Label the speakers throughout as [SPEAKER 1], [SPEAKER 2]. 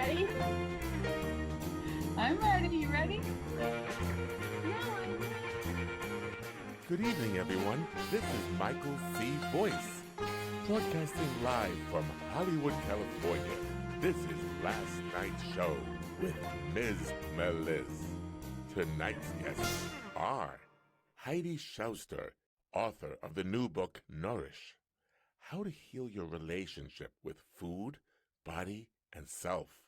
[SPEAKER 1] ready? I'm ready. You ready?
[SPEAKER 2] Good evening, everyone. This is Michael C. Boyce, broadcasting live from Hollywood, California. This is Last Night's Show with Ms. Meliz. Tonight's guests are Heidi Schauster, author of the new book, Nourish, How to Heal Your Relationship with Food, Body, and Self,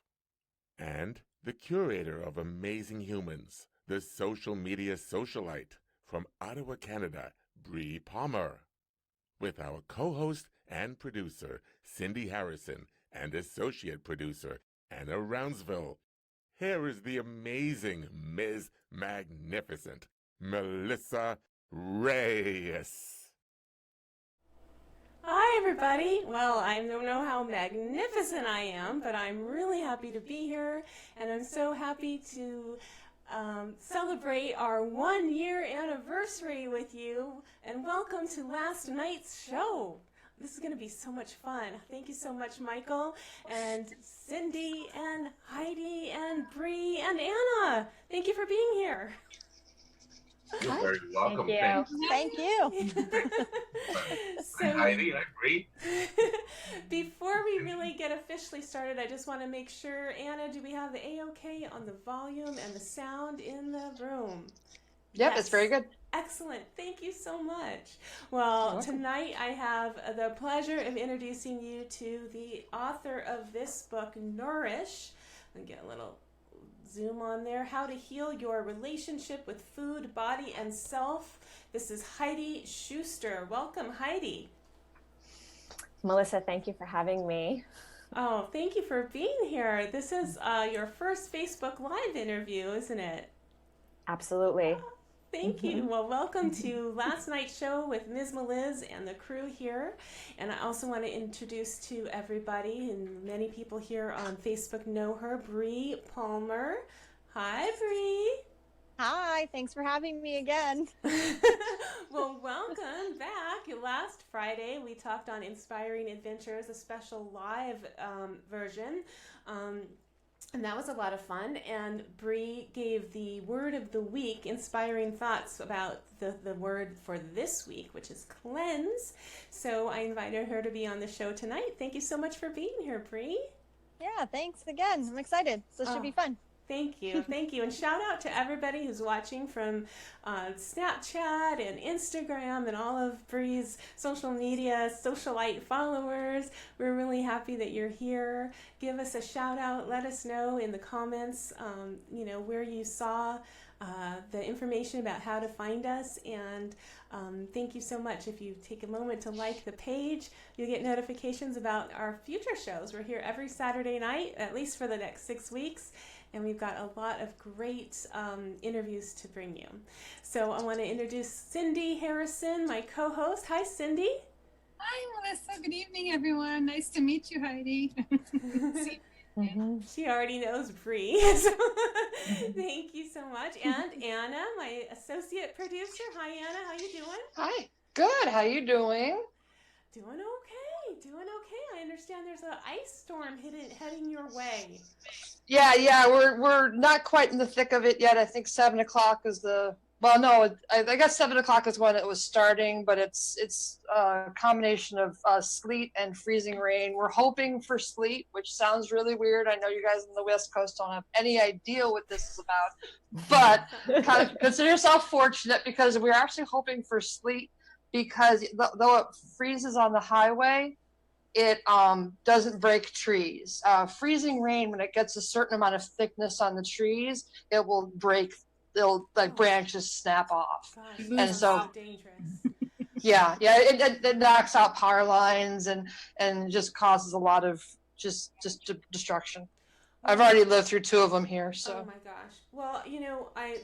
[SPEAKER 2] and the curator of Amazing Humans, the social media socialite from Ottawa, Canada, Bree Palmer, with our co-host and producer, Cindy Harrison, and associate producer, Anna Rounseville. Here is the amazing Ms. Magnificent, Melissa Reyes.
[SPEAKER 3] Hi, everybody. Well, I don't know how magnificent I am, but I'm really happy to be here, and I'm so happy to celebrate our 1-year anniversary with you, and welcome to last night's show. This is going to be so much fun. Thank you so much, Michael, and Cindy, and Heidi, and Bree, and Anna. Thank you for being here.
[SPEAKER 4] You're very welcome.
[SPEAKER 5] Thank you.
[SPEAKER 4] Hi, Heidi. Hi, Bree.
[SPEAKER 3] Before we really get officially started, I just want to make sure, Anna, do we have the A-OK on the volume and the sound in the room?
[SPEAKER 5] Yep,
[SPEAKER 3] Yes.
[SPEAKER 5] It's very good.
[SPEAKER 3] Excellent. Thank you so much. Well, tonight I have the pleasure of introducing you to the author of this book, Nourish. Let me get a little zoom on there. How to Heal Your Relationship with Food, Body, and Self. This is Heidi Schauster. Welcome, Heidi.
[SPEAKER 6] Melissa, thank you for having me.
[SPEAKER 3] Oh, thank you for being here. This is your first Facebook Live interview, isn't it?
[SPEAKER 6] Absolutely.
[SPEAKER 3] Thank you. Well, welcome to last night's show with Ms. Meliz and the crew here. And I also want to introduce to everybody, and many people here on Facebook know her, Bree Palmer. Hi, Bree.
[SPEAKER 5] Hi, thanks for having me again.
[SPEAKER 3] Well, welcome back. Last Friday, we talked on Inspiring Adventures, a special live version. And that was a lot of fun. And Bree gave the word of the week, inspiring thoughts about the word for this week, which is cleanse. So I invited her to be on the show tonight. Thank you so much for being here, Bree.
[SPEAKER 5] Yeah, thanks again. I'm excited. This should be fun.
[SPEAKER 3] Thank you. Thank you. And shout out to everybody who's watching from Snapchat and Instagram and all of Bree's social media, socialite followers. We're really happy that you're here. Give us a shout out. Let us know in the comments, where you saw the information about how to find us. And thank you so much. If you take a moment to like the page, you'll get notifications about our future shows. We're here every Saturday night, at least for the next 6 weeks. And we've got a lot of great interviews to bring you. So I want to introduce Cindy Harrison, my co-host. Hi, Cindy.
[SPEAKER 1] Hi, Melissa. Good evening, everyone. Nice to meet you, Heidi.
[SPEAKER 3] She already knows Bree. So thank you so much. And Anna, my associate producer. Hi, Anna. How you doing?
[SPEAKER 7] Hi. Good. How you doing?
[SPEAKER 3] Doing okay. Doing okay. I understand there's an ice storm heading your way.
[SPEAKER 7] Yeah. We're not quite in the thick of it yet. I think 7 o'clock is I guess 7 o'clock is when it was starting, but it's a combination of sleet and freezing rain. We're hoping for sleet, which sounds really weird. I know you guys on the West Coast don't have any idea what this is about, but kind of consider yourself fortunate because we're actually hoping for sleet because though it freezes on the highway, it doesn't break trees. Freezing rain, when it gets a certain amount of thickness on the trees, it will break. They'll branches snap off.
[SPEAKER 3] Gosh,
[SPEAKER 7] and so
[SPEAKER 3] dangerous.
[SPEAKER 7] yeah, it knocks out power lines and just causes a lot of just destruction. I've already lived through 2 of them here, so.
[SPEAKER 3] Oh my gosh. Well, I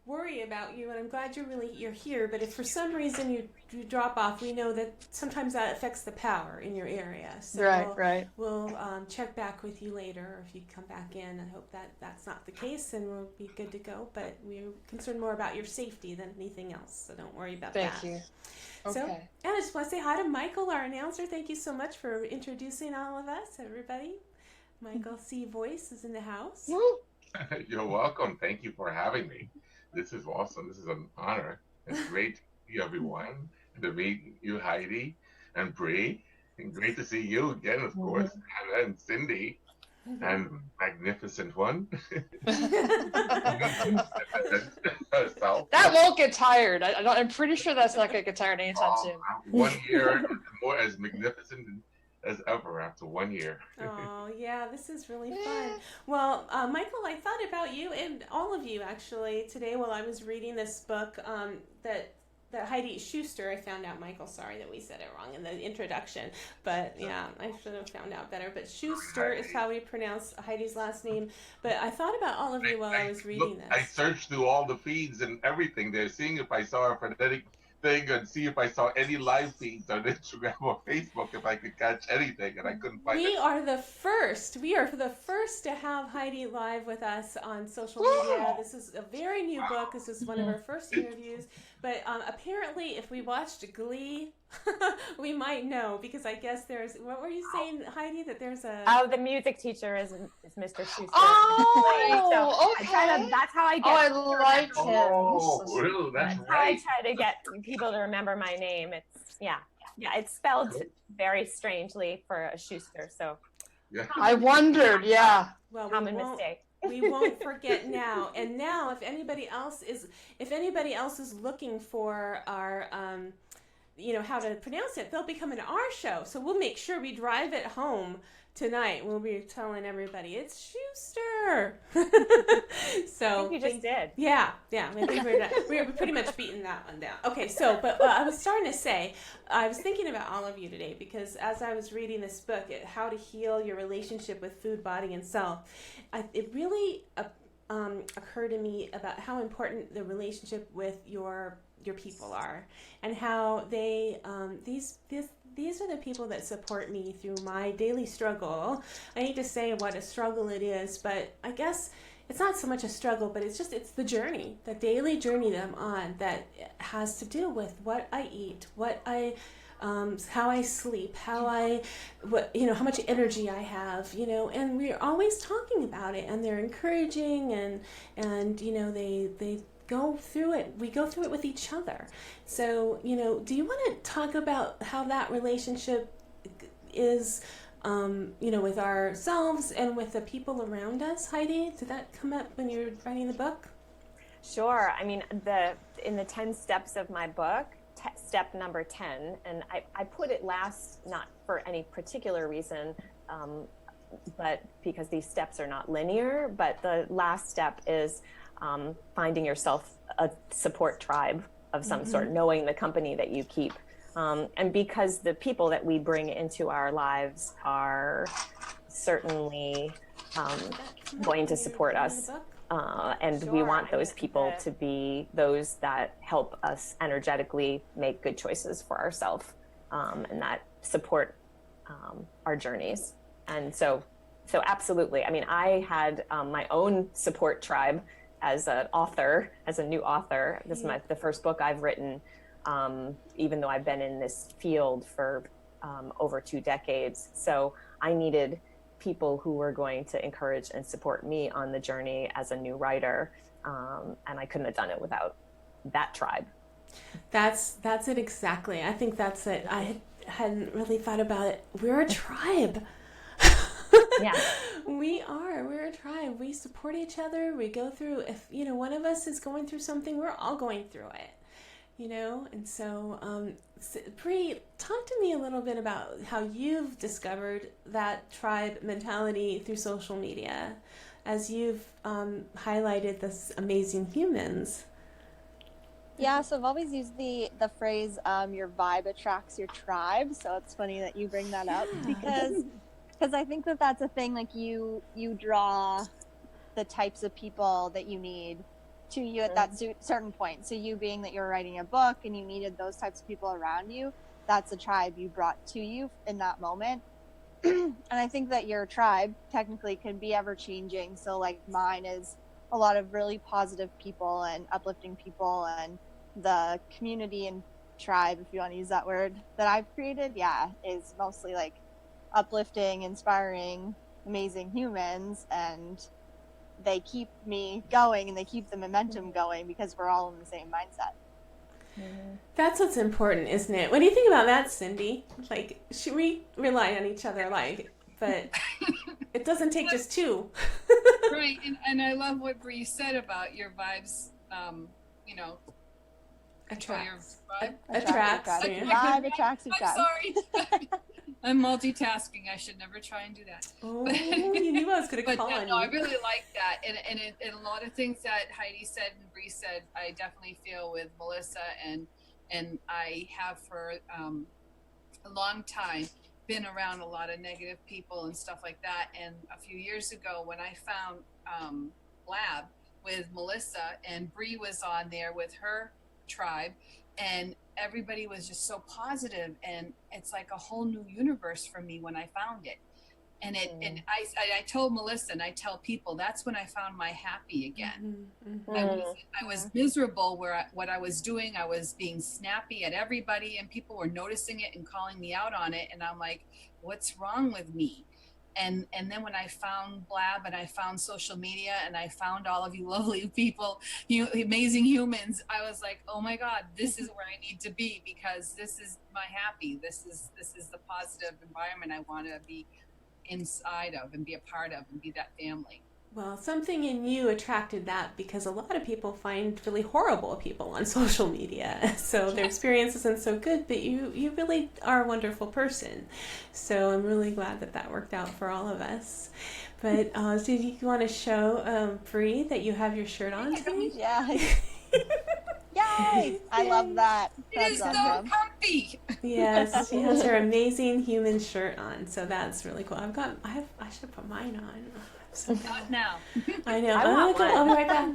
[SPEAKER 3] worry about you, and I'm glad you're here. But if for some reason you drop off, we know that sometimes that affects the power in your area. So
[SPEAKER 7] Right.
[SPEAKER 3] We'll check back with you later, or if you come back in. I hope that that's not the case, and we'll be good to go. But we're concerned more about your safety than anything else, so don't worry about that.
[SPEAKER 7] Thank you.
[SPEAKER 3] So,
[SPEAKER 7] Okay.
[SPEAKER 3] and I just want to say hi to Michael, our announcer. Thank you so much for introducing all of us, everybody. Michael C. Voice is in the house.
[SPEAKER 4] You're welcome. Thank you for having me. This is awesome. This is an honor. It's great to see everyone, and to meet you, Heidi and Bree. And great to see you again, of course, Anna and Cindy, and magnificent one.
[SPEAKER 7] That won't get tired. I'm pretty sure that's not going to get tired anytime soon.
[SPEAKER 4] 1 year, more as magnificent as ever after 1 year.
[SPEAKER 3] Oh, yeah, this is really fun. Well, Michael, I thought about you and all of you actually today while I was reading this book that Heidi Schauster, I found out, Michael, sorry that we said it wrong in the introduction, but yeah, I should have found out better. But Schauster is how we pronounce Heidi's last name. But I thought about all of you while I was reading this.
[SPEAKER 4] I searched through all the feeds and everything there, seeing if I saw a phonetic thing and see if I saw any live feeds on Instagram or Facebook, if I could catch anything, and I couldn't find it.
[SPEAKER 3] We are the first to have Heidi live with us on social media. This is a very new book. This is one of our first interviews. But apparently, if we watched Glee, we might know, because I guess there's, what were you saying, Heidi, that there's a...
[SPEAKER 6] Oh, the music teacher is Mr. Schauster.
[SPEAKER 7] Oh,
[SPEAKER 6] so
[SPEAKER 7] okay.
[SPEAKER 6] that's how I get.
[SPEAKER 7] I liked him.
[SPEAKER 4] Oh, really? That's
[SPEAKER 6] How I
[SPEAKER 4] right.
[SPEAKER 6] try to get people to remember my name. It's it's spelled very strangely for a Schuster. So
[SPEAKER 4] Yeah.
[SPEAKER 7] I wondered, yeah.
[SPEAKER 3] Well,
[SPEAKER 6] common mistake.
[SPEAKER 3] We won't forget now. And now, if anybody else is looking for our, how to pronounce it, they'll become an R show. So we'll make sure we drive it home tonight. We'll be telling everybody it's Schauster. So
[SPEAKER 6] I think you just did.
[SPEAKER 3] Yeah. I think we're pretty much beating that one down. Okay, so but I was starting to say, I was thinking about all of you today because as I was reading this book, How to Heal Your Relationship with Food, Body, and Self, it really occurred to me about how important the relationship with your people are, and how they these are the people that support me through my daily struggle. I hate to say what a struggle it is, but I guess it's not so much a struggle, but it's the journey, the daily journey that I'm on that has to do with what I eat, how I sleep, how much energy I have, and we're always talking about it, and they're encouraging, and they go through it. We go through it with each other. So, do you want to talk about how that relationship is, with ourselves and with the people around us, Heidi? Did that come up when you were writing the book?
[SPEAKER 6] Sure. I mean, in the 10 steps of my book, step number 10, and I put it last, not for any particular reason, but because these steps are not linear, but the last step is finding yourself a support tribe of some sort, knowing the company that you keep. And because the people that we bring into our lives are certainly going to support us. And we want those people to be those that help us energetically make good choices for ourselves, and that support our journeys. And so absolutely. I mean, I had my own support tribe as a new author. This is the first book I've written, even though I've been in this field for over 2 decades. So I needed people who were going to encourage and support me on the journey as a new writer. And I couldn't have done it without that tribe. That's
[SPEAKER 3] it exactly. I think that's it. I hadn't really thought about it. We're a tribe.
[SPEAKER 6] Yeah.
[SPEAKER 3] We're a tribe. We support each other. We go through, if one of us is going through something, we're all going through it, and so Bree, talk to me a little bit about how you've discovered that tribe mentality through social media as you've highlighted this amazing humans.
[SPEAKER 5] Yeah, so I've always used the phrase your vibe attracts your tribe, so it's funny that you bring that up because I think that's a thing, like you draw the types of people that you need to you at that certain point. So you being that you're writing a book and you needed those types of people around you, that's a tribe you brought to you in that moment. And I think that your tribe technically can be ever changing. So like mine is a lot of really positive people and uplifting people, and the community and tribe, if you want to use that word, that I've created, is mostly like uplifting, inspiring, amazing humans, and they keep me going and they keep the momentum going because we're all in the same mindset.
[SPEAKER 3] That's what's important, isn't it? What do you think about that, Cindy? Like, should we rely on each other, like, but it doesn't take just two.
[SPEAKER 1] Right, and I love what Bree said about your vibes, you know,
[SPEAKER 3] Attracts.
[SPEAKER 1] Your vibe.
[SPEAKER 3] Attracts.
[SPEAKER 5] Your vibe attracts.
[SPEAKER 1] I'm sorry. I'm multitasking. I should never try and do that.
[SPEAKER 3] Oh, you knew I was going to
[SPEAKER 1] But
[SPEAKER 3] call on
[SPEAKER 1] no,
[SPEAKER 3] you.
[SPEAKER 1] I really like that, and a lot of things that Heidi said and Bree said, I definitely feel with Melissa, and I have for a long time been around a lot of negative people and stuff like that. And a few years ago, when I found Lab with Melissa, and Bree was on there with her tribe, and everybody was just so positive, and it's like a whole new universe for me when I found it. And I told Melissa, and I tell people, that's when I found my happy again. I was miserable what I was doing. I was being snappy at everybody, and people were noticing it and calling me out on it. And I'm like, what's wrong with me? And then when I found Blab, and I found social media, and I found all of you lovely people, you amazing humans, I was like, oh my God, this is where I need to be, because this is my happy. This is the positive environment I want to be inside of and be a part of and be that family.
[SPEAKER 3] Well, something in you attracted that, because a lot of people find really horrible people on social media. So their experience isn't so good, but you really are a wonderful person. So I'm really glad that worked out for all of us. But did you want to show Bree that you have your shirt on today?
[SPEAKER 5] Yeah. Yay! I love that.
[SPEAKER 1] It is so comfy.
[SPEAKER 3] Yes, she has her amazing human shirt on. So that's really cool. I should put mine on.
[SPEAKER 1] Not now.
[SPEAKER 3] I know. I'll be right back.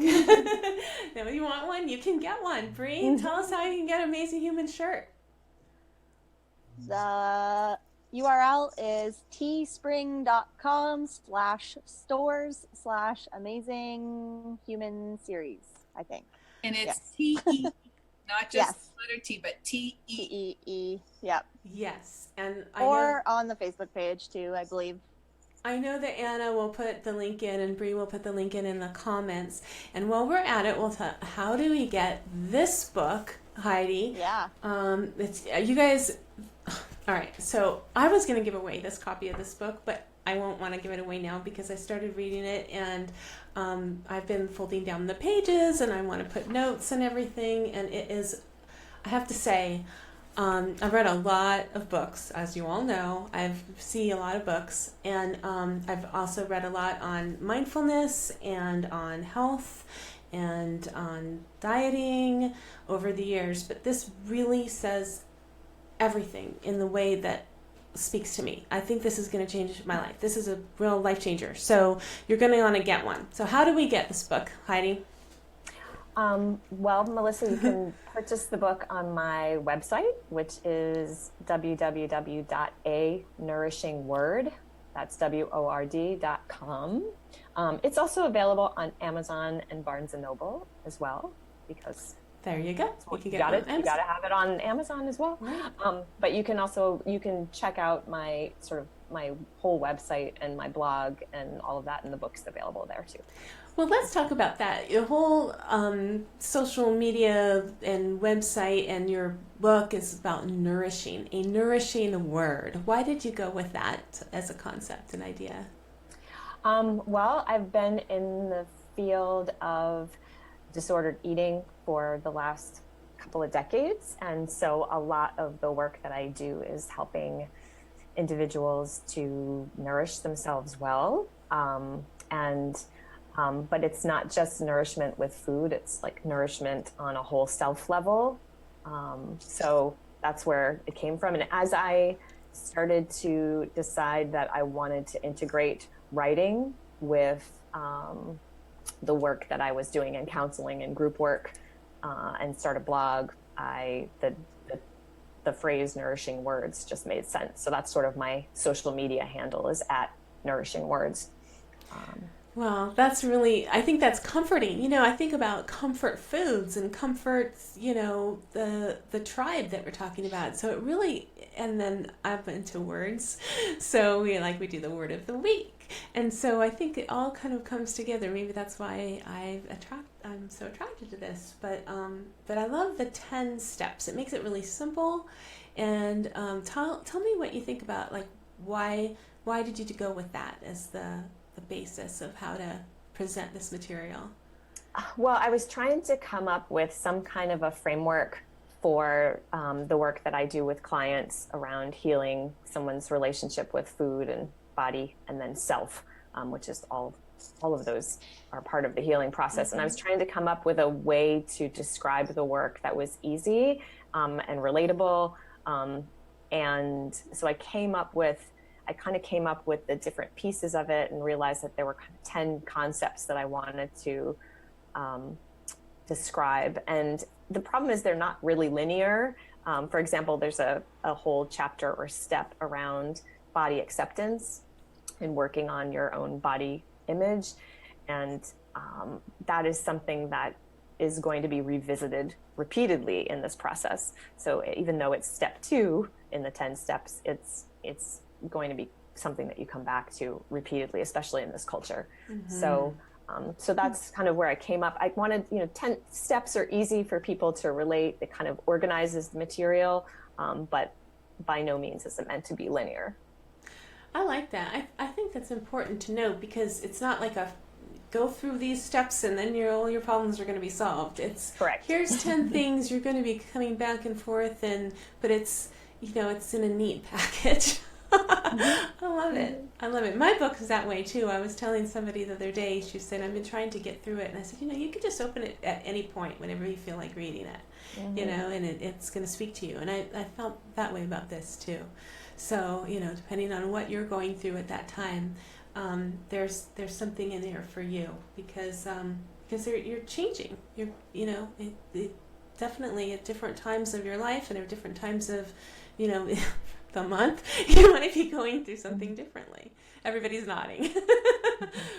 [SPEAKER 3] No, you want one? You can get one. Bree, tell us how you can get an amazing human shirt.
[SPEAKER 5] The URL is teespring.com/stores/amazing human series, I think.
[SPEAKER 1] And it's
[SPEAKER 5] Yes.
[SPEAKER 1] T-E, not just
[SPEAKER 5] Yes.
[SPEAKER 1] letter T, but T-E.
[SPEAKER 5] T-E-E, yep.
[SPEAKER 3] Yes, and
[SPEAKER 5] Or on the Facebook page too, I believe.
[SPEAKER 3] I know that Anna will put the link in, and Bree will put the link in the comments. And while we're at it, we'll talk, how do we get this book, Heidi?
[SPEAKER 5] Yeah.
[SPEAKER 3] It's you guys. All right. So I was going to give away this copy of this book, but I won't want to give it away now because I started reading it, and I've been folding down the pages, and I want to put notes and everything. And it is, I have to say, I've read a lot of books, as you all know. I see a lot of books, and I've also read a lot on mindfulness and on health and on dieting over the years. But this really says everything in the way that speaks to me. I think this is going to change my life. This is a real life changer. So you're going to want to get one. So how do we get this book, Heidi?
[SPEAKER 6] Well, Melissa, you can purchase the book on my website, which is www.anourishingword. That's WORD.com. It's also available on Amazon and Barnes & Noble as well, because
[SPEAKER 3] there you go.
[SPEAKER 6] You got to have it on Amazon as well. But you can check out my whole website and my blog and all of that, and the book's available there too.
[SPEAKER 3] Well, let's talk about that. Your whole social media and website and your book is about nourishing, a nourishing word. Why did you go with that as a concept and idea?
[SPEAKER 6] Well, I've been in the field of disordered eating for the last couple of decades, and so a lot of the work that I do is helping individuals to nourish themselves well, but it's not just nourishment with food, it's like nourishment on a whole self level. So that's where it came from. And as I started to decide that I wanted to integrate writing with the work that I was doing in counseling and group work, and start a blog, the phrase Nourishing Words just made sense. So that's sort of my social media handle, is @Nourishing Words.
[SPEAKER 3] Well, that's really, I think that's comforting. You know, I think about comfort foods and comfort, you know, the tribe that we're talking about. So it really, and then I'm into words. So we do the word of the week. And so I think it all kind of comes together. Maybe that's why I'm so attracted to this. But I love the 10 steps. It makes it really simple. And tell me what you think about, like, why did you go with that as the basis of how to present this material?
[SPEAKER 6] Well, I was trying to come up with some kind of a framework for the work that I do with clients around healing someone's relationship with food and body and then self, which is all of those are part of the healing process. Mm-hmm. And I was trying to come up with a way to describe the work that was easy and relatable. And so I kind of came up with the different pieces of it and realized that there were 10 concepts that I wanted to describe. And the problem is they're not really linear. For example, there's a whole chapter or step around body acceptance and working on your own body image. And that is something that is going to be revisited repeatedly in this process. So even though it's step 2 in the 10 steps, it's going to be something that you come back to repeatedly, especially in this culture. Mm-hmm. So that's kind of where I came up. I wanted, 10 steps are easy for people to relate. It kind of organizes the material, but by no means is it meant to be linear.
[SPEAKER 3] I like that. I think that's important to note, because it's not like a go through these steps and then all your problems are going to be solved. It's
[SPEAKER 6] correct.
[SPEAKER 3] Here's 10 things you're going to be coming back and forth, but it's it's in a neat package. I love it. My book is that way too. I was telling somebody the other day, she said, I've been trying to get through it. And I said, you could just open it at any point whenever you feel like reading it, mm-hmm. And it's going to speak to you. And I felt that way about this too. So, depending on what you're going through at that time, there's something in there for you, because you're changing. It definitely at different times of your life and at different times of, the month, you might be going through something differently. Everybody's nodding.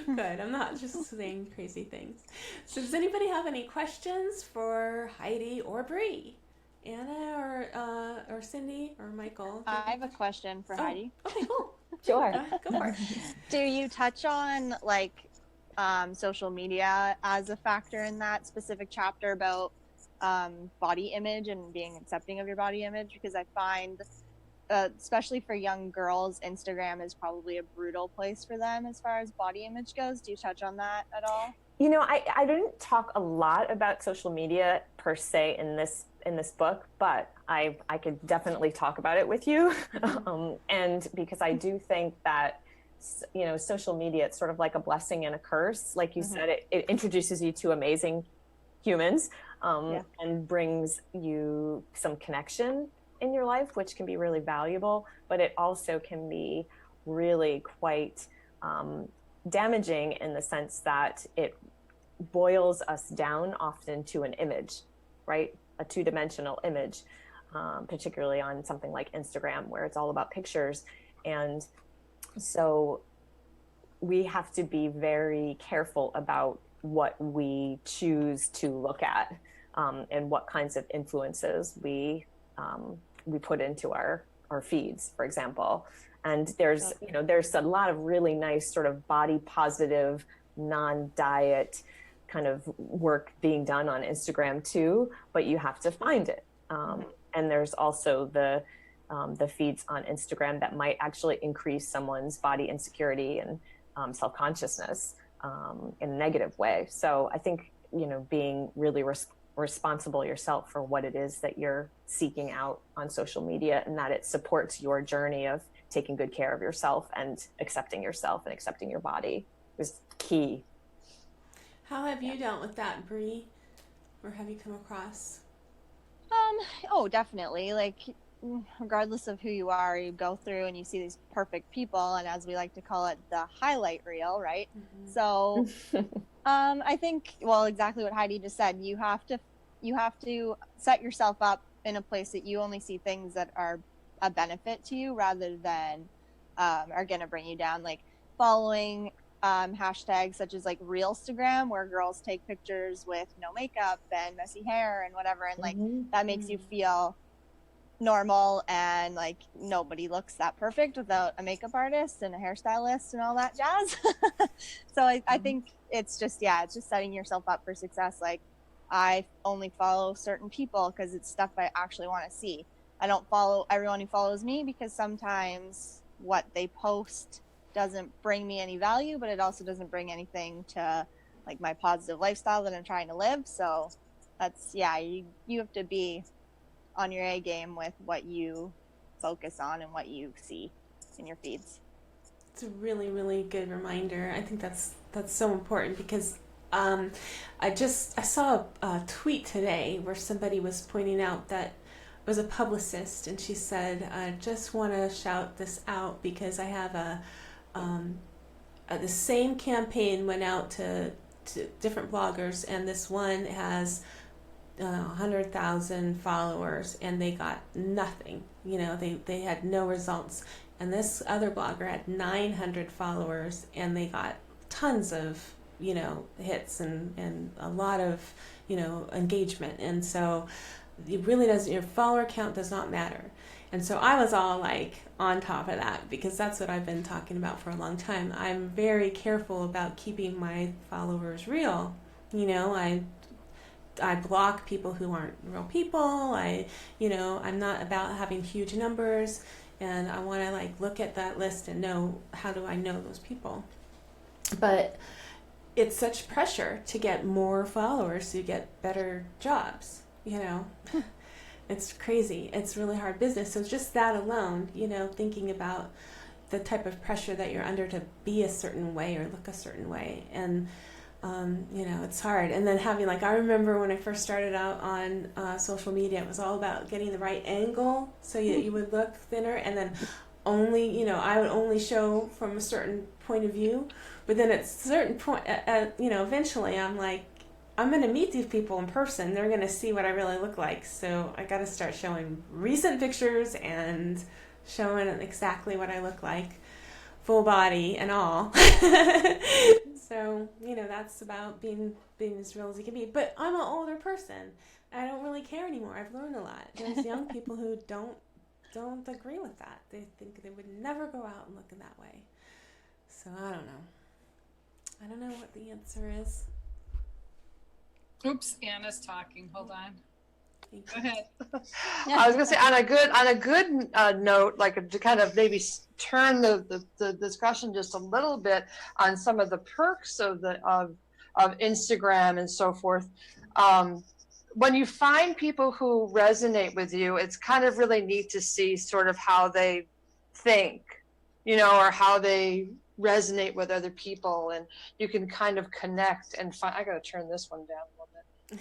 [SPEAKER 3] Good. I'm not just saying crazy things. So does anybody have any questions for Heidi or Bree? Anna or Cindy or Michael?
[SPEAKER 5] I have a question for Heidi.
[SPEAKER 3] Okay, cool.
[SPEAKER 6] Sure.
[SPEAKER 3] Go for it.
[SPEAKER 5] Do you touch on social media as a factor in that specific chapter about body image and being accepting of your body image? Because I find, especially for young girls, Instagram is probably a brutal place for them as far as body image goes. Do you touch on that at all?
[SPEAKER 6] I didn't talk a lot about social media per se in this book, but I could definitely talk about it with you. And because I do think that, social media, it's sort of like a blessing and a curse. Like you mm-hmm. said, it introduces you to amazing humans and brings you some connection in your life, which can be really valuable, but it also can be really quite damaging in the sense that it boils us down often to an image, right? A two-dimensional image, particularly on something like Instagram, where it's all about pictures. And so we have to be very careful about what we choose to look at and what kinds of influences we put into our feeds, for example. And there's a lot of really nice sort of body positive, non-diet kind of work being done on Instagram too, but you have to find it. And there's also the feeds on Instagram that might actually increase someone's body insecurity and self-consciousness in a negative way. So I think, being really responsible yourself for what it is that you're seeking out on social media, and that it supports your journey of taking good care of yourself and accepting yourself and accepting your body is key.
[SPEAKER 3] How have you dealt with that, Bree? Or have you come across?
[SPEAKER 5] Oh, definitely. Like, regardless of who you are, you go through and you see these perfect people, and as we like to call it, the highlight reel, right? Mm-hmm. So, I think, exactly what Heidi just said. You have to set yourself up in a place that you only see things that are a benefit to you rather than are going to bring you down. Like following hashtags such as like Reelstagram, where girls take pictures with no makeup and messy hair and whatever, and like that makes you feel normal, and like nobody looks that perfect without a makeup artist and a hairstylist and all that jazz. So I think it's just setting yourself up for success. Like, I only follow certain people because it's stuff I actually want to see. I don't follow everyone who follows me because sometimes what they post doesn't bring me any value, but it also doesn't bring anything to like my positive lifestyle that I'm trying to live. So that's, you have to be on your A game with what you focus on and what you see in your feeds.
[SPEAKER 3] It's a really, really good reminder. I think that's so important because I saw a tweet today where somebody was pointing out that it was a publicist, and she said, I just want to shout this out because I have the same campaign went out to different bloggers, and this one has 100,000 followers, and they got nothing. They had no results. And this other blogger had 900 followers, and they got tons of hits and a lot of engagement. And so it really doesn't, your follower count does not matter. And so I was all like on top of that because that's what I've been talking about for a long time. I'm very careful about keeping my followers real. I block people who aren't real people. I'm not about having huge numbers, and I want to like look at that list and know, how do I know those people? But it's such pressure to get more followers to get better jobs, It's crazy. It's really hard business. So just that alone, thinking about the type of pressure that you're under to be a certain way or look a certain way. And, it's hard. And then having I remember when I first started out on social media, it was all about getting the right angle so you would look thinner. And then only, I would only show from a certain point of view. But then at a certain point, eventually I'm like, I'm going to meet these people in person. They're going to see what I really look like. So I got to start showing recent pictures and showing exactly what I look like, full body and all. So, that's about being as real as you can be. But I'm an older person. I don't really care anymore. I've learned a lot. There's young people who don't agree with that. They think they would never go out and look in that way. So I don't know. I don't know what the answer is.
[SPEAKER 1] Oops, Anna's talking. Hold on. Go ahead.
[SPEAKER 7] I was gonna say on a good note, like to kind of maybe turn the discussion just a little bit on some of the perks of Instagram and so forth. When you find people who resonate with you, it's kind of really neat to see sort of how they think, or how they resonate with other people, and you can kind of connect and find. I gotta turn this one down a little bit.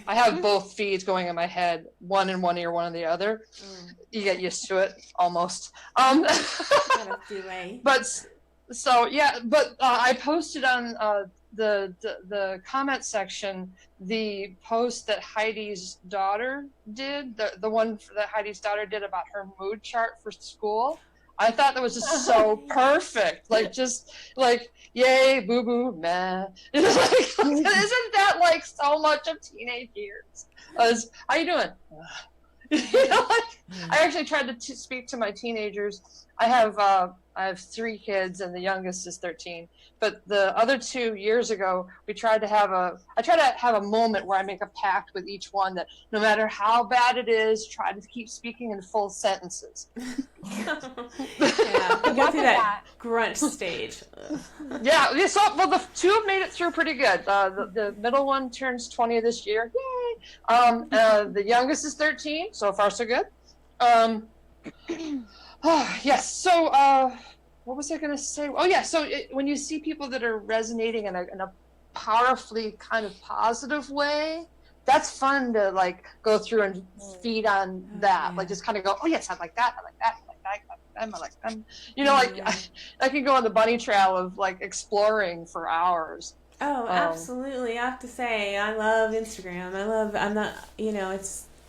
[SPEAKER 7] I have both feeds going in my head, one in one ear, one in the other. You get used to it almost. But so yeah, but I posted on the comment section the post that Heidi's daughter did, the one that Heidi's daughter did about her mood chart for school. I thought that was just so perfect. Yay, boo boo, meh. Isn't that like so much of teenage years? How you doing? I actually tried to speak to my teenagers. I have 3 kids, and the youngest is 13. But the other 2 years ago, I try to have a moment where I make a pact with each one that no matter how bad it is, try to keep speaking in full sentences.
[SPEAKER 3] Yeah, you go through that grunt stage.
[SPEAKER 7] Yeah. So, well, the 2 have made it through pretty good. The middle one turns 20 this year. Yay! The youngest is 13. So far, so good. Yes. So, what was I going to say? Oh, yeah. So when you see people that are resonating in a powerfully kind of positive way, that's fun to go through and feed on that.
[SPEAKER 3] Yeah.
[SPEAKER 7] Just kind of go, oh yes, I like that. I like that. I like that. I like them. I can go on the bunny trail of exploring for hours.
[SPEAKER 3] Oh, absolutely. I have to say, I love Instagram.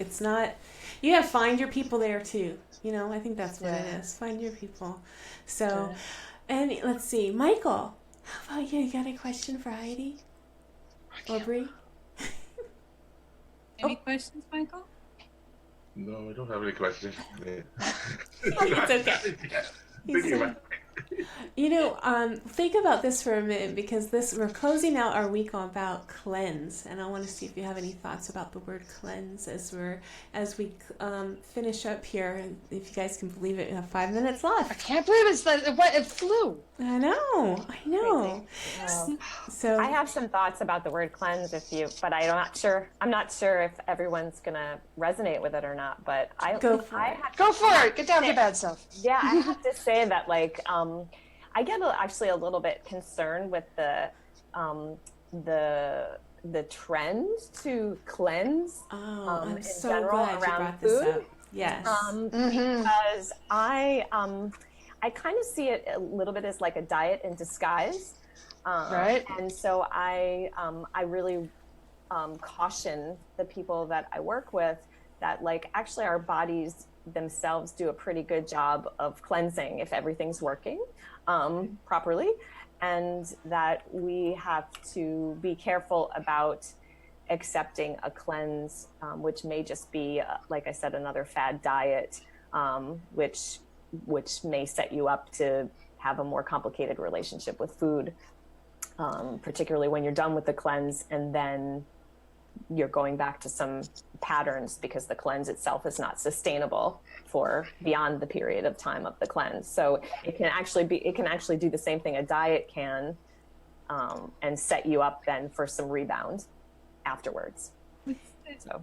[SPEAKER 3] It's not, you have to find your people there too. I think that's what it is. Find your people. So, and let's see, Michael, How about you? You got a question for Heidi? Or Bree?
[SPEAKER 1] Any questions, Michael?
[SPEAKER 4] No, I don't have any questions.
[SPEAKER 3] It's okay.
[SPEAKER 4] Thinking about
[SPEAKER 3] You know, think about this for a minute, because we're closing out our week about cleanse, and I want to see if you have any thoughts about the word cleanse as we finish up here. And if you guys can believe it, we have 5 minutes
[SPEAKER 7] I
[SPEAKER 3] left.
[SPEAKER 7] can't believe it flew.
[SPEAKER 3] I know. So
[SPEAKER 6] I have some thoughts about the word cleanse, but I'm not sure if everyone's gonna resonate with it or not. But
[SPEAKER 3] Go for it.
[SPEAKER 7] Go for it. Get down to bad stuff.
[SPEAKER 6] Yeah, I have to say that, like, I get actually a little bit concerned with the trend to cleanse.
[SPEAKER 3] I'm
[SPEAKER 6] in
[SPEAKER 3] so
[SPEAKER 6] general
[SPEAKER 3] glad you
[SPEAKER 6] around
[SPEAKER 3] brought this
[SPEAKER 6] food.
[SPEAKER 3] up. Yes.
[SPEAKER 6] Because I kind of see it a little bit as like a diet in disguise.
[SPEAKER 7] Right.
[SPEAKER 6] And so I really caution the people that I work with that, like, actually our bodies themselves do a pretty good job of cleansing if everything's working properly, and that we have to be careful about accepting a cleanse, which may just be, like I said, another fad diet, which may set you up to have a more complicated relationship with food, particularly when you're done with the cleanse and then you're going back to some patterns because the cleanse itself is not sustainable for beyond the period of time of the cleanse. So it can actually do the same thing a diet can, and set you up then for some rebound afterwards. So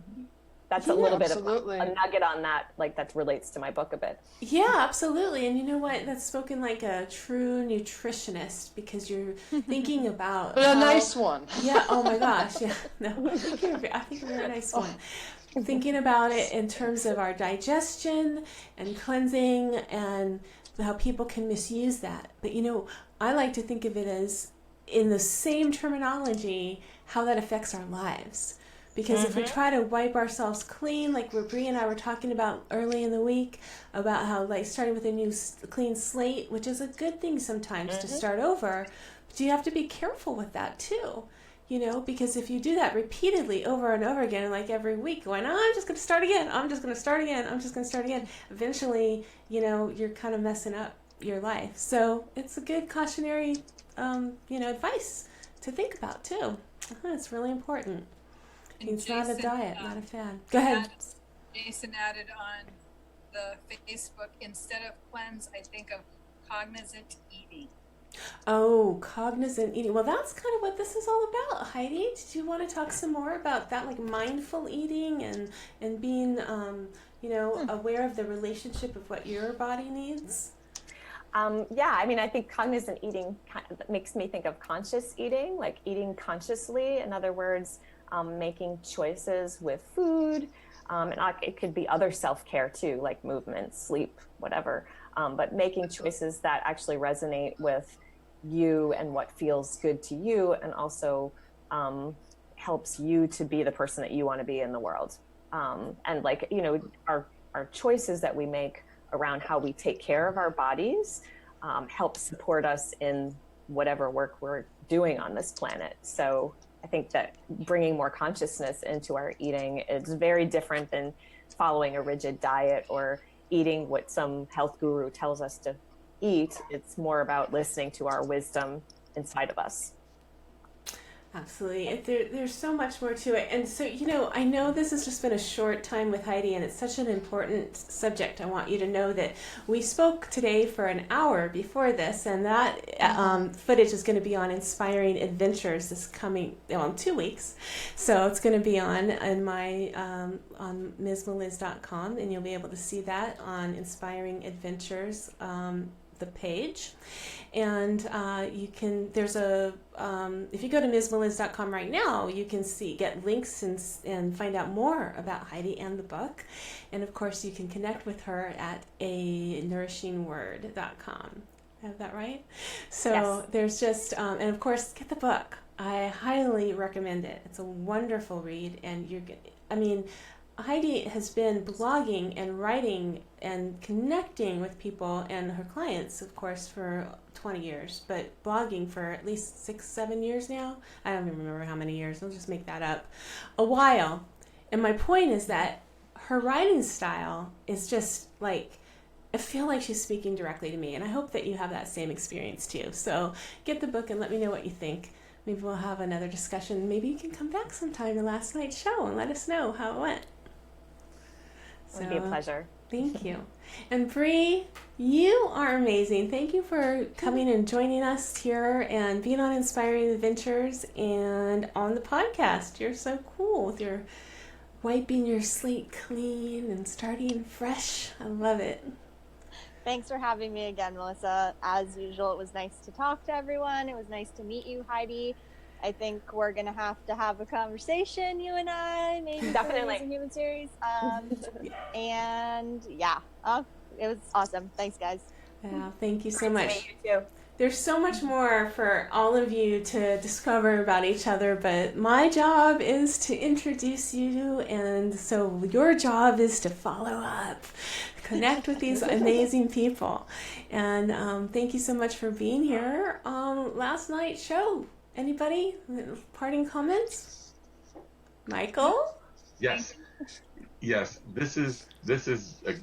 [SPEAKER 6] that's a little bit of a nugget on that, like, that relates to my book a bit.
[SPEAKER 3] Yeah, absolutely. And you know what? That's spoken like a true nutritionist, because you're thinking about
[SPEAKER 7] But a nice one.
[SPEAKER 3] Yeah. Oh my gosh. Yeah. No. I think you're a very nice one. Thinking about it in terms of our digestion and cleansing and how people can misuse that. But you know, I like to think of it as, in the same terminology, how that affects our lives. Because if we try to wipe ourselves clean, like Bree and I were talking about early in the week, about how, like, starting with a new clean slate, which is a good thing sometimes to start over, but you have to be careful with that too, you know, because if you do that repeatedly over and over again, like every week, going, oh, I'm just going to start again, I'm just going to start again, eventually, you know, you're kind of messing up your life. So it's a good cautionary, advice to think about too. It's really important.
[SPEAKER 1] And
[SPEAKER 3] It's
[SPEAKER 1] Jason,
[SPEAKER 3] not a diet, not a fad. Go ahead.
[SPEAKER 1] Jason added on the Facebook, instead of cleanse, I think of cognizant eating.
[SPEAKER 3] Oh, cognizant eating. Well, that's kind of what this is all about. Heidi, did you want to talk some more about that, like mindful eating and being, aware of the relationship of what your body needs?
[SPEAKER 6] Yeah, I mean, I think cognizant eating makes me think of conscious eating, like eating consciously. In other words, making choices with food, and it could be other self-care too, like movement, sleep, whatever, but making choices that actually resonate with you and what feels good to you, and also helps you to be the person that you want to be in the world. And, like, you know, our choices that we make around how we take care of our bodies help support us in whatever work we're doing on this planet. So I think that bringing more consciousness into our eating is very different than following a rigid diet or eating what some health guru tells us to eat. It's more about listening to our wisdom inside of us.
[SPEAKER 3] Absolutely. There's so much more to it. And so, you know, I know this has just been a short time with Heidi, and it's such an important subject. I want you to know that we spoke today for an hour before this, and that footage is going to be on Inspiring Adventures this coming, in 2 weeks. So it's going to be on my on MsMeliz.com, and you'll be able to see that on Inspiring Adventures, the page. And you can, there's a, if you go to MsMeliz.com right now, you can get links and find out more about Heidi and the book. And of course, you can connect with her at nourishingword.com. Have that right? So yes. There's just, and of course, get the book. I highly recommend it. It's a wonderful read, and Heidi has been blogging and writing and connecting with people and her clients, of course, for 20 years, but blogging for at least 6-7 years now. I don't even remember how many years. I'll just make that up. A while. And my point is that her writing style is just like, I feel like she's speaking directly to me, and I hope that you have that same experience too. So get the book and let me know what you think. Maybe we'll have another discussion. Maybe you can come back sometime to last night's show and let us know how it went.
[SPEAKER 6] It would be a pleasure.
[SPEAKER 3] Thank you. And Bree, you are amazing. Thank you for coming and joining us here and being on Inspiring Adventures and on the podcast. You're so cool with your wiping your slate clean and starting fresh. I love it.
[SPEAKER 5] Thanks for having me again, Melissa. As usual, it was nice to talk to everyone. It was nice to meet you, Heidi. I think we're going to have a conversation, you and I, maybe
[SPEAKER 6] Definitely.
[SPEAKER 5] for the Human Series. And yeah, it was awesome. Thanks, guys.
[SPEAKER 3] Yeah, thank you so
[SPEAKER 6] Great to
[SPEAKER 3] much.
[SPEAKER 6] meet you too.
[SPEAKER 3] There's so much more for all of you to discover about each other, but my job is to introduce you, and so your job is to follow up, connect with these amazing people. And thank you so much for being here. Last night's show. Anybody? Parting comments? Michael?
[SPEAKER 4] Yes. Yes, this is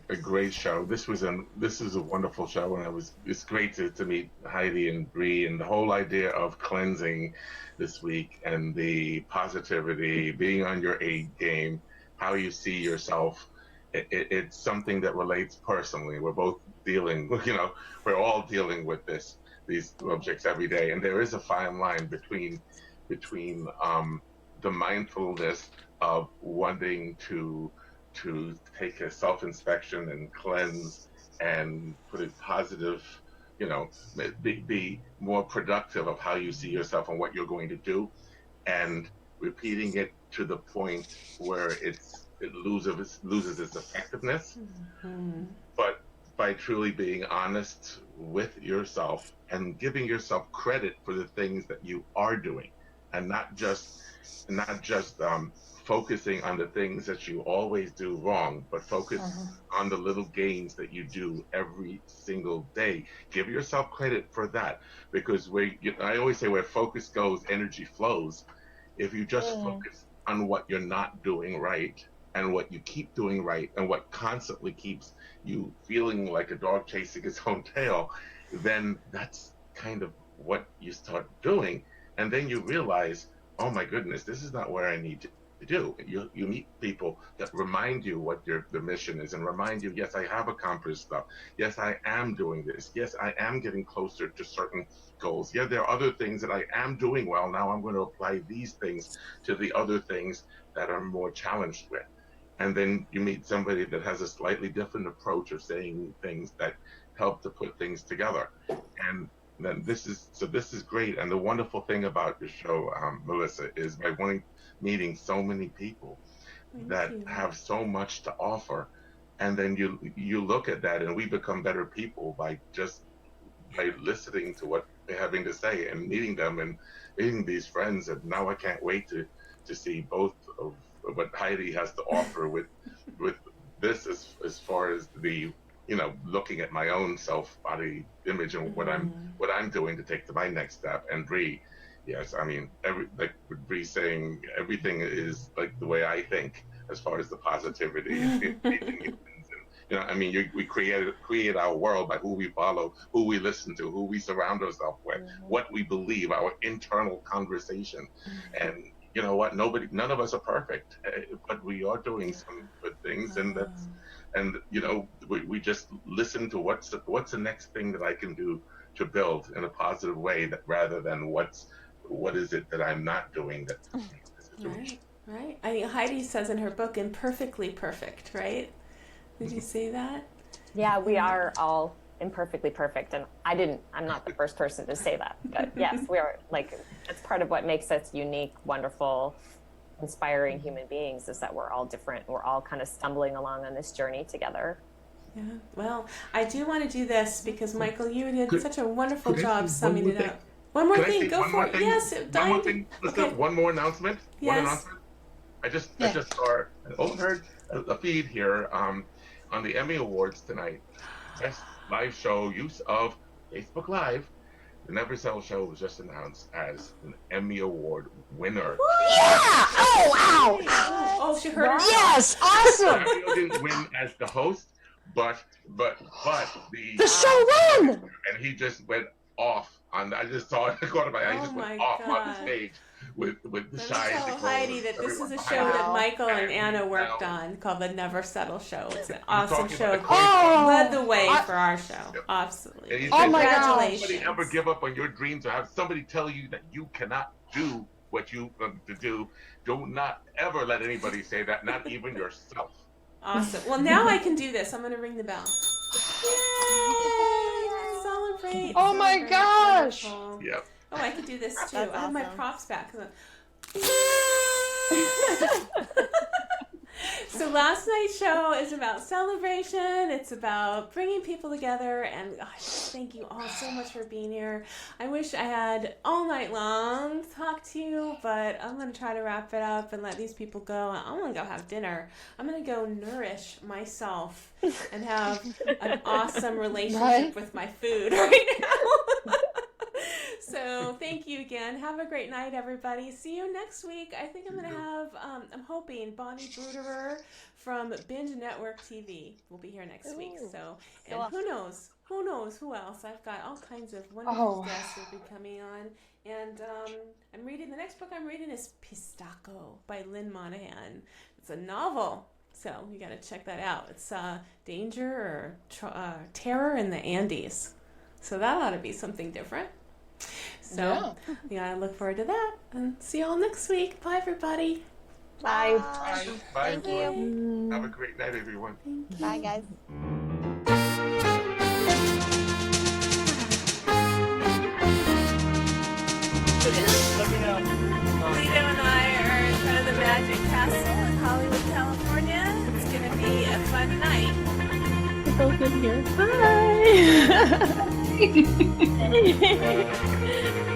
[SPEAKER 4] a great show. This is a wonderful show, and it's great to meet Heidi and Bree, and the whole idea of cleansing this week and the positivity, being on your A game, how you see yourself. It's something that relates personally. We're both dealing, we're all dealing with these subjects every day, and there is a fine line between the mindfulness of wanting to take a self-inspection and cleanse and put it positive, be more productive of how you see yourself and what you're going to do, and repeating it to the point where it loses its effectiveness.
[SPEAKER 3] Mm-hmm.
[SPEAKER 4] But by truly being honest with yourself and giving yourself credit for the things that you are doing, and not just focusing on the things that you always do wrong, but focus on the little gains that you do every single day. Give yourself credit for that, because I always say where focus goes, energy flows. If you just focus on what you're not doing right and what you keep doing right and what constantly keeps you feeling like a dog chasing its own tail, then that's kind of what you start doing. And then you realize, oh my goodness, this is not where I need to do. You meet people that remind you what the mission is, and remind you, yes, I have accomplished stuff. Yes, I am doing this. Yes, I am getting closer to certain goals. Yeah, there are other things that I am doing well. Now I'm going to apply these things to the other things that I'm more challenged with. And then you meet somebody that has a slightly different approach of saying things that help to put things together. And then this is great. And the wonderful thing about your show, Melissa, is by meeting so many people that have so much to offer, and then you look at that, and we become better people by listening to what they're having to say and meeting them and meeting these friends. And now I can't wait to see both of what Heidi has to offer with this as far as the looking at my own body image and what I'm doing to take to my next step. And Bree, yes, I mean, like Bree saying, everything is like the way I think as far as the positivity. We create our world by who we follow, who we listen to, who we surround ourselves with, what we believe, our internal conversation. And you know what? None of us are perfect, but we are doing some good things, and we just listen to what's the next thing that I can do to build in a positive way, that rather than what is it that I'm not doing that makes the situation.
[SPEAKER 3] Right. I think Heidi says in her book, "Imperfectly perfect." Right? Did you say that?
[SPEAKER 6] Yeah, we are all imperfectly perfect, and I'm not the first person to say that, but yes, we are. That's part of what makes us unique, wonderful, inspiring human beings, is that we're all different. We're all kind of stumbling along on this journey together.
[SPEAKER 3] Yeah. Well, I do want to do this because Michael, you did such a wonderful job summing it up. One more thing, go for it. Yes,
[SPEAKER 4] one more thing. Listen, one more announcement.
[SPEAKER 3] Yes.
[SPEAKER 4] One announcement. I just saw and overheard a feed here on the Emmy Awards tonight. Best live show use of Facebook Live. The Never Settle Show was just announced as an Emmy Award winner.
[SPEAKER 7] Yeah! Oh, wow!
[SPEAKER 3] Oh, she heard her.
[SPEAKER 7] Yes! Awesome!
[SPEAKER 4] Mario didn't win as the host, but the
[SPEAKER 7] show won!
[SPEAKER 4] and he just went off on. I just saw it. I caught him. He
[SPEAKER 3] Oh
[SPEAKER 4] just went
[SPEAKER 3] my
[SPEAKER 4] off on the
[SPEAKER 3] God.
[SPEAKER 4] stage with the
[SPEAKER 3] Let me
[SPEAKER 4] shy.
[SPEAKER 3] tell Heidi that this is a show
[SPEAKER 5] Wow.
[SPEAKER 3] that Michael and
[SPEAKER 4] And
[SPEAKER 3] Anna worked
[SPEAKER 4] now-
[SPEAKER 3] on called The Never Settle Show. It's an
[SPEAKER 4] You're
[SPEAKER 3] awesome
[SPEAKER 4] talking
[SPEAKER 3] show.
[SPEAKER 4] about the
[SPEAKER 7] Oh!
[SPEAKER 3] Led the way
[SPEAKER 7] I-
[SPEAKER 3] for our show.
[SPEAKER 4] Yep.
[SPEAKER 3] Absolutely.
[SPEAKER 4] And he
[SPEAKER 7] Oh
[SPEAKER 4] said,
[SPEAKER 7] my
[SPEAKER 4] "Don't
[SPEAKER 7] gosh.
[SPEAKER 4] Somebody ever give up on your dreams or have somebody tell you that you cannot do what you want to do. Do not ever let anybody say that, not even yourself."
[SPEAKER 3] Awesome. Well, now I can do this. I'm going to ring the bell. Yay! Celebrate.
[SPEAKER 7] Oh my
[SPEAKER 3] celebrate.
[SPEAKER 7] gosh.
[SPEAKER 3] Wonderful.
[SPEAKER 4] Yep.
[SPEAKER 3] Oh, I can do this too.
[SPEAKER 5] That's
[SPEAKER 3] I have my
[SPEAKER 5] awesome.
[SPEAKER 3] props back. So last night's show is about celebration. It's about bringing people together. And gosh, thank you all so much for being here. I wish I had all night long to talk to you, but I'm going to try to wrap it up and let these people go. I'm going to go have dinner. I'm going to go nourish myself and have an awesome relationship
[SPEAKER 7] Right.
[SPEAKER 3] with my food right now. So thank you again. Have a great night, everybody. See you next week. I think I'm going to have, I'm hoping, Bonnie Bruderer from Binge Network TV will be here next week.
[SPEAKER 5] Ooh.
[SPEAKER 3] So,
[SPEAKER 5] So
[SPEAKER 3] and who knows who else. I've got all kinds of wonderful guests who will be coming on. And I'm reading, the next book I'm reading is Pistachio by Lynn Monahan. It's a novel. So you got to check that out. It's Danger or Terror in the Andes. So that ought to be something different. So yeah, I look forward to that. And see you all next week. Bye, everybody.
[SPEAKER 6] Bye.
[SPEAKER 4] Bye. Bye.
[SPEAKER 5] Thank you.
[SPEAKER 4] Have a great night, everyone.
[SPEAKER 5] Bye, guys.
[SPEAKER 3] Lito and I are in front of the Magic Castle in Hollywood, California. It's going to be a fun night.
[SPEAKER 8] It's all good here. Bye.